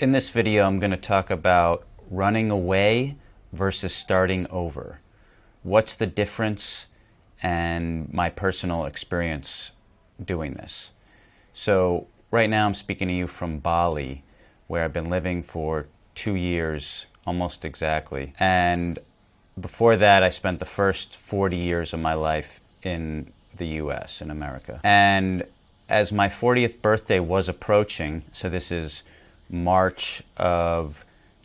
In this video, I'm going to talk about running away versus starting over. What's the difference and my personal experience doing this. So right now I'm speaking to you from Bali, where I've been living for 2 years, almost exactly. And before that, I spent the first 40 years of my life in the US, in America. And as my 40th birthday was approaching, so this is March of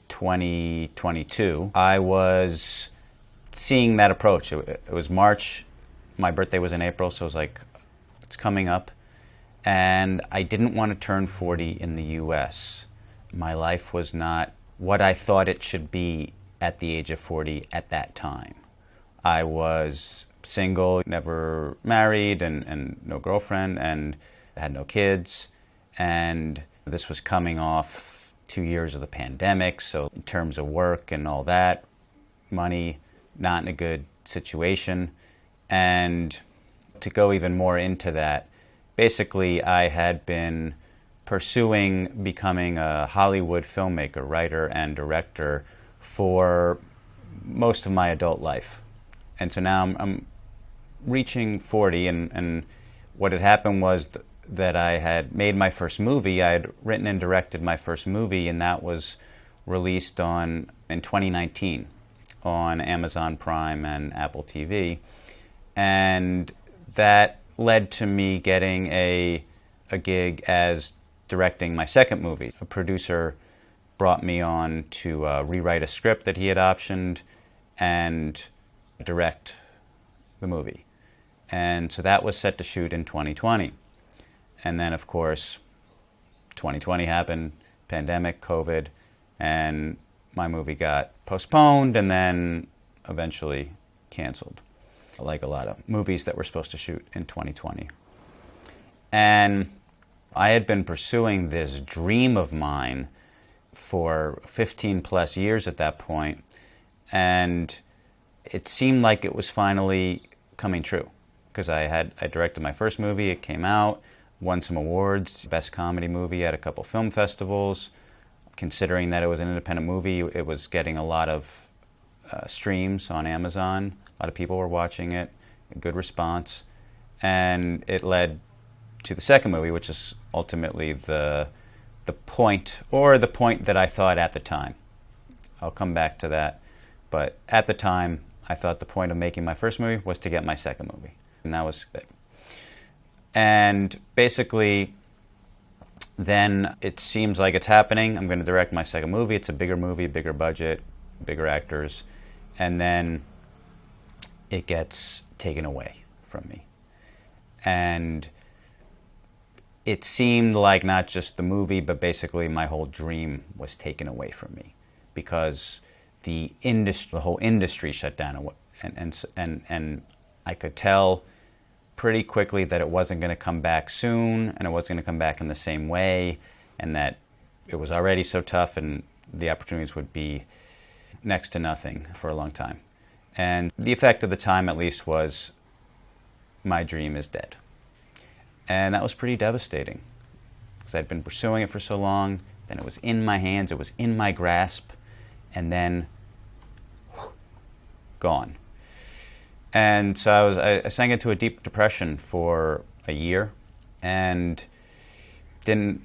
2022, I was seeing that approach. It was March, my birthday was in April, so it was like, it's coming up. And I didn't want to turn 40 in the US. My life was not what I thought it should be at the age of 40 at that time. I was single, never married, and no girlfriend, and had no kids. And this was coming off 2 years of the pandemic, so in terms of work and all that, money, not in a good situation. And to go even more into that, basically I had been pursuing becoming a Hollywood filmmaker, writer, and director for most of my adult life. And so now I'm reaching 40, and what had happened was that I had made my first movie. I had written and directed my first movie, and that was released in 2019 on Amazon Prime and Apple TV. And that led to me getting a gig as directing my second movie. A producer brought me on to rewrite a script that he had optioned and direct the movie. And so that was set to shoot in 2020. And then, of course, 2020 happened, pandemic, COVID, and my movie got postponed and then eventually canceled, like a lot of movies that were supposed to shoot in 2020. And I had been pursuing this dream of mine for 15 plus years at that point, and it seemed like it was finally coming true, because I directed my first movie, it came out, won some awards, best comedy movie at a couple film festivals. Considering that it was an independent movie, it was getting a lot of streams on Amazon. A lot of people were watching it, a good response, and it led to the second movie, which is ultimately the point that I thought at the time. I'll come back to that, but at the time, I thought the point of making my first movie was to get my second movie, and that was it. And basically, then it seems like it's happening. I'm going to direct my second movie. It's a bigger movie, bigger budget, bigger actors, and then it gets taken away from me. And it seemed like not just the movie, but basically my whole dream was taken away from me, because the whole industry shut down, and I could tell pretty quickly that it wasn't going to come back soon, and it wasn't going to come back in the same way, and that it was already so tough, and the opportunities would be next to nothing for a long time. And the effect of the time, at least, was my dream is dead. And that was pretty devastating, because I'd been pursuing it for so long, then it was in my hands, it was in my grasp, and then gone. And so I sank into a deep depression for a year and didn't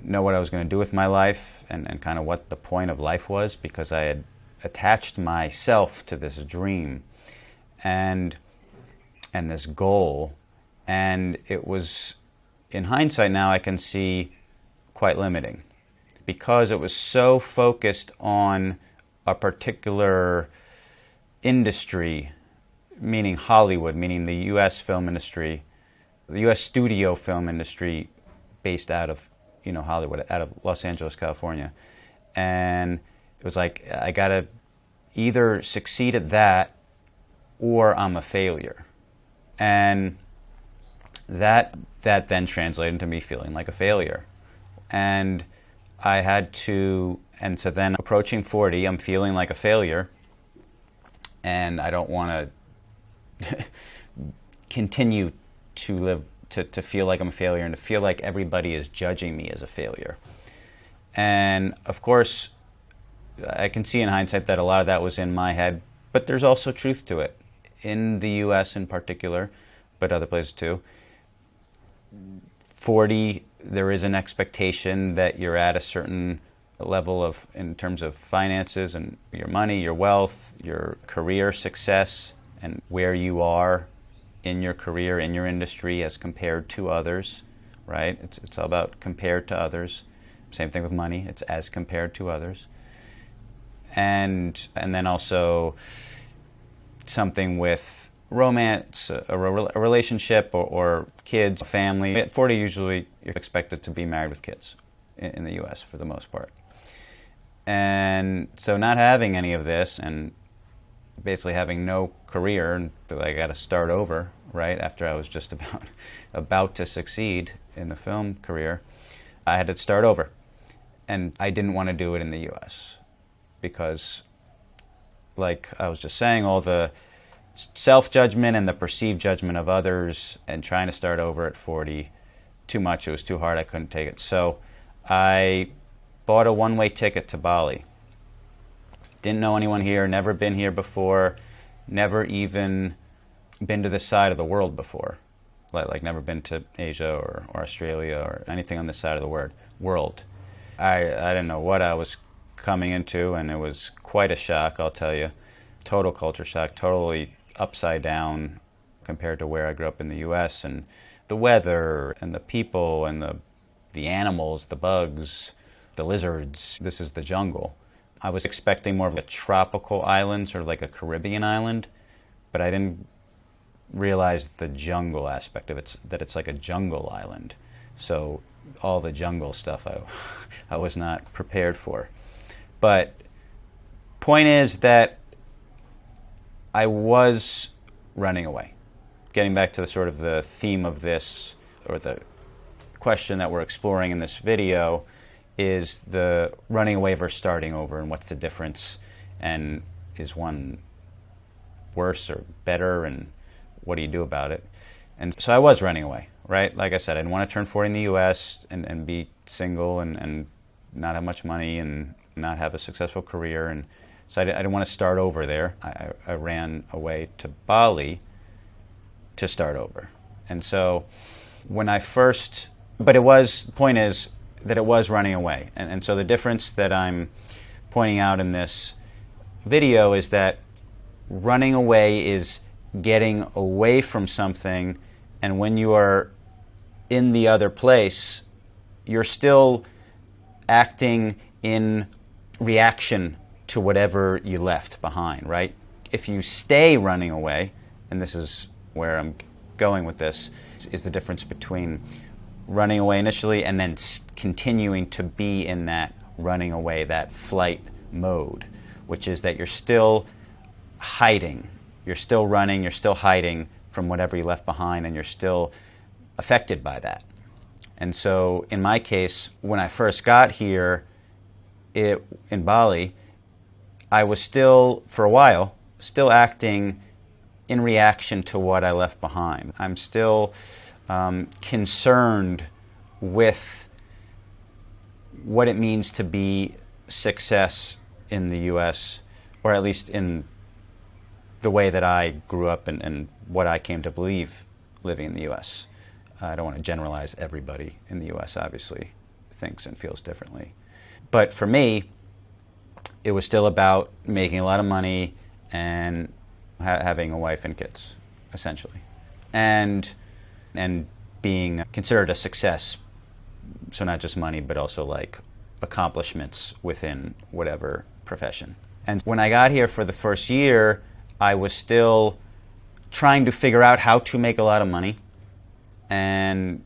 know what I was going to do with my life, and kind of what the point of life was, because I had attached myself to this dream and this goal, and it was, in hindsight now, I can see, quite limiting, because it was so focused on a particular industry, meaning Hollywood, meaning the U.S. film industry, the U.S. studio film industry, based out of Hollywood, out of Los Angeles, California. And it was like, I gotta either succeed at that or I'm a failure. And that then translated into me feeling like a failure. And so then approaching 40, I'm feeling like a failure, and I don't want to continue to live to feel like I'm a failure and to feel like everybody is judging me as a failure. And of course, I can see in hindsight that a lot of that was in my head, but there's also truth to it. In the US in particular, but other places too, 40, there is an expectation that you're at a certain level of, in terms of finances and your money, your wealth, your career success, and where you are in your career, in your industry as compared to others, right? It's all about compared to others. Same thing with money, it's as compared to others. And then also something with romance, a relationship, or kids, family. At 40, usually you're expected to be married with kids in the US for the most part. And so not having any of this and basically having no career, and feel like I got to start over, right, after I was just about to succeed in the film career, I had to start over. And I didn't want to do it in the US because, like I was just saying, all the self-judgment and the perceived judgment of others, and trying to start over at 40, too much. It was too hard. I couldn't take it. So I bought a one-way ticket to Bali. Didn't know anyone here, never been here before, never even been to this side of the world before. Like never been to Asia or Australia or anything on this side of the world. I didn't know what I was coming into, and it was quite a shock, I'll tell you. Total culture shock, totally upside down compared to where I grew up in the US, and the weather and the people and the animals, the bugs, the lizards. This is the jungle. I was expecting more of a tropical island, sort of like a Caribbean island, but I didn't realize the jungle aspect of it, that it's like a jungle island. So all the jungle stuff I was not prepared for. But point is that I was running away. Getting back to the sort of the theme of this, or the question that we're exploring in this video, is the running away versus starting over, and what's the difference, and is one worse or better, and what do you do about it? And so I was running away, right? Like I said, I didn't want to turn 40 in the US and be single and not have much money and not have a successful career, and so I didn't want to start over there. I ran away to Bali to start over. And so when I first, but it was, the point is that it was running away. And so the difference that I'm pointing out in this video is that running away is getting away from something, and when you are in the other place, you're still acting in reaction to whatever you left behind, right? If you stay running away, and this is where I'm going with this, is the difference between running away initially and then continuing to be in that running away, that flight mode, which is that you're still hiding. You're still running, you're still hiding from whatever you left behind, and you're still affected by that. And so in my case, when I first got here in Bali, I was still, for a while, still acting in reaction to what I left behind. I'm still concerned with what it means to be success in the US, or at least in the way that I grew up and what I came to believe living in the US. I don't want to generalize. Everybody in the US obviously thinks and feels differently. But for me, it was still about making a lot of money and having a wife and kids, essentially, and being considered a success. So not just money, but also like accomplishments within whatever profession. And when I got here for the first year, I was still trying to figure out how to make a lot of money, and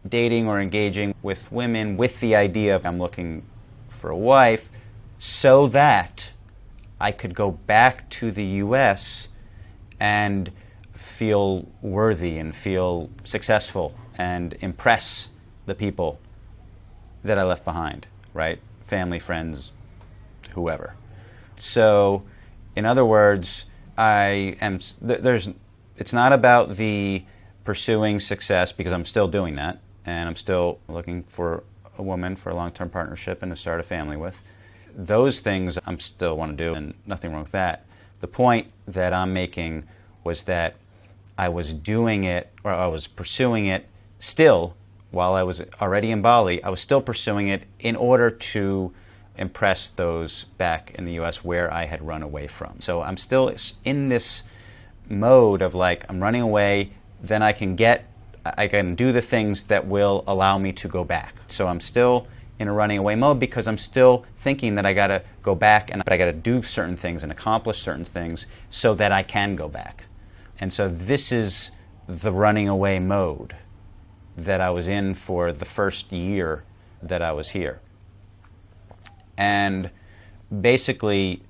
dating or engaging with women with the idea of I'm looking for a wife, so that I could go back to the US and feel worthy and feel successful and impress the people that I left behind, right? Family, friends, whoever. So, in other words, it's not about the pursuing success, because I'm still doing that, and I'm still looking for a woman for a long-term partnership and to start a family with. Those things I'm still want to do, and nothing wrong with that. The point that I'm making was that I was doing it, or I was pursuing it still, while I was already in Bali, I was still pursuing it in order to impress those back in the US where I had run away from. So I'm still in this mode of like, I'm running away, then I can do the things that will allow me to go back. So I'm still in a running away mode because I'm still thinking that I gotta go back, but I gotta do certain things and accomplish certain things so that I can go back. And so this is the running away mode that I was in for the first year that I was here. And basically,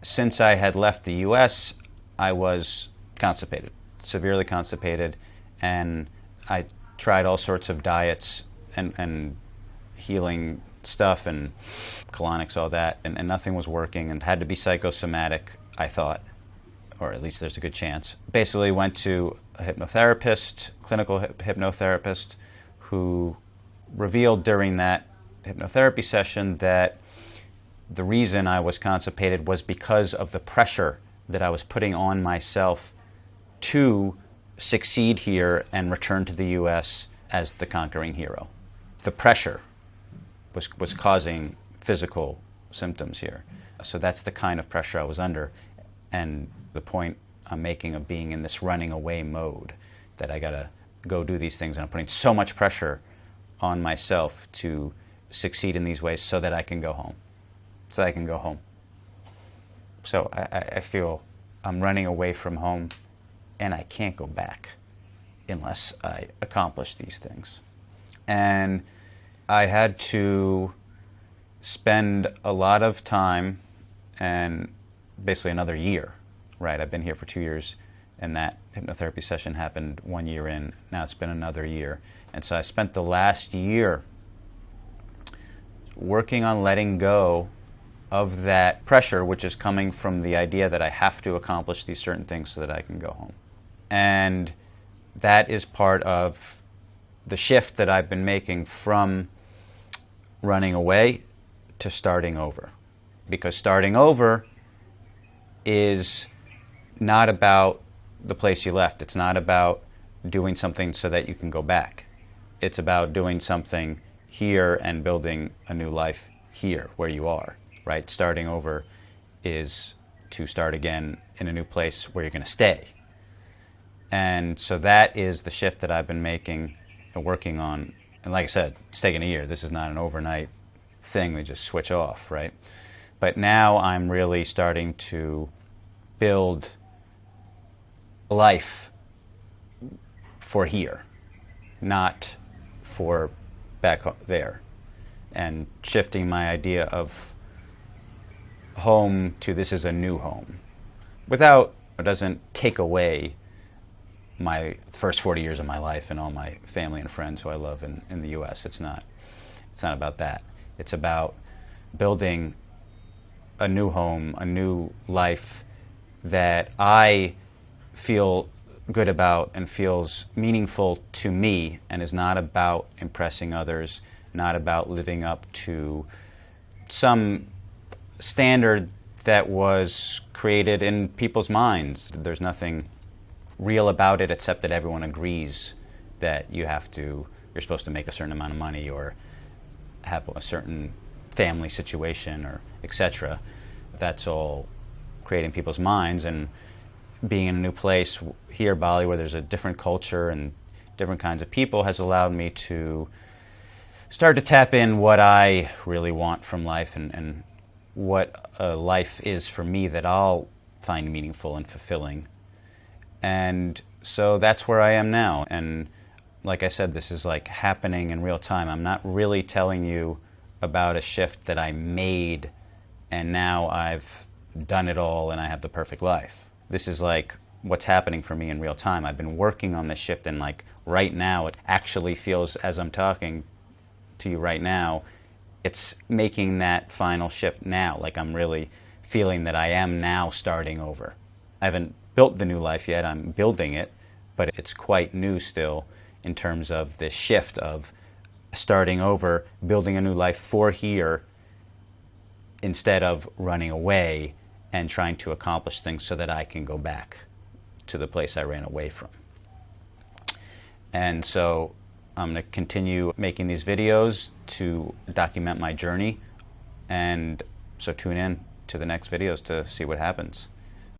since I had left the US, I was constipated, severely constipated, and I tried all sorts of diets and healing stuff and colonics, all that, and nothing was working, and had to be psychosomatic, I thought, or at least there's a good chance. Basically went to a hypnotherapist, clinical hypnotherapist, who revealed during that hypnotherapy session that the reason I was constipated was because of the pressure that I was putting on myself to succeed here and return to the US as the conquering hero. The pressure was causing physical symptoms here. So that's the kind of pressure I was under, and the point I'm making of being in this running away mode, that I gotta go do these things, and I'm putting so much pressure on myself to succeed in these ways so that I can go home. So I feel I'm running away from home, and I can't go back unless I accomplish these things. And I had to spend a lot of time, and basically another year, right? I've been here for 2 years, and that hypnotherapy session happened 1 year in. Now it's been another year. And so I spent the last year working on letting go of that pressure, which is coming from the idea that I have to accomplish these certain things so that I can go home. And that is part of the shift that I've been making from running away to starting over. Because starting over is not about the place you left. It's not about doing something so that you can go back. It's about doing something here and building a new life here where you are, right? Starting over is to start again in a new place where you're going to stay. And so that is the shift that I've been making and working on. And like I said, it's taken a year. This is not an overnight thing. We just switch off, right? But now I'm really starting to build a life for here, not for back there. And shifting my idea of home to this is a new home. It doesn't take away my first 40 years of my life and all my family and friends who I love in the US. It's not about that. It's about building a new home, a new life that I feel good about and feels meaningful to me, and is not about impressing others, not about living up to some standard that was created in people's minds. There's nothing real about it except that everyone agrees that you're supposed to make a certain amount of money or have a certain family situation or etc. That's all creating people's minds, and being in a new place here, Bali, where there's a different culture and different kinds of people, has allowed me to start to tap in what I really want from life and what a life is for me that I'll find meaningful and fulfilling. And so that's where I am now. And like I said, this is like happening in real time. I'm not really telling you about a shift that I made and now I've done it all and I have the perfect life. This is like what's happening for me in real time. I've been working on this shift, and like right now, it actually feels, as I'm talking to you right now, it's making that final shift now. Like I'm really feeling that I am now starting over. I haven't built the new life yet, I'm building it, but it's quite new still in terms of this shift of starting over, building a new life for here, instead of running away and trying to accomplish things so that I can go back to the place I ran away from. And so I'm going to continue making these videos to document my journey, and so tune in to the next videos to see what happens.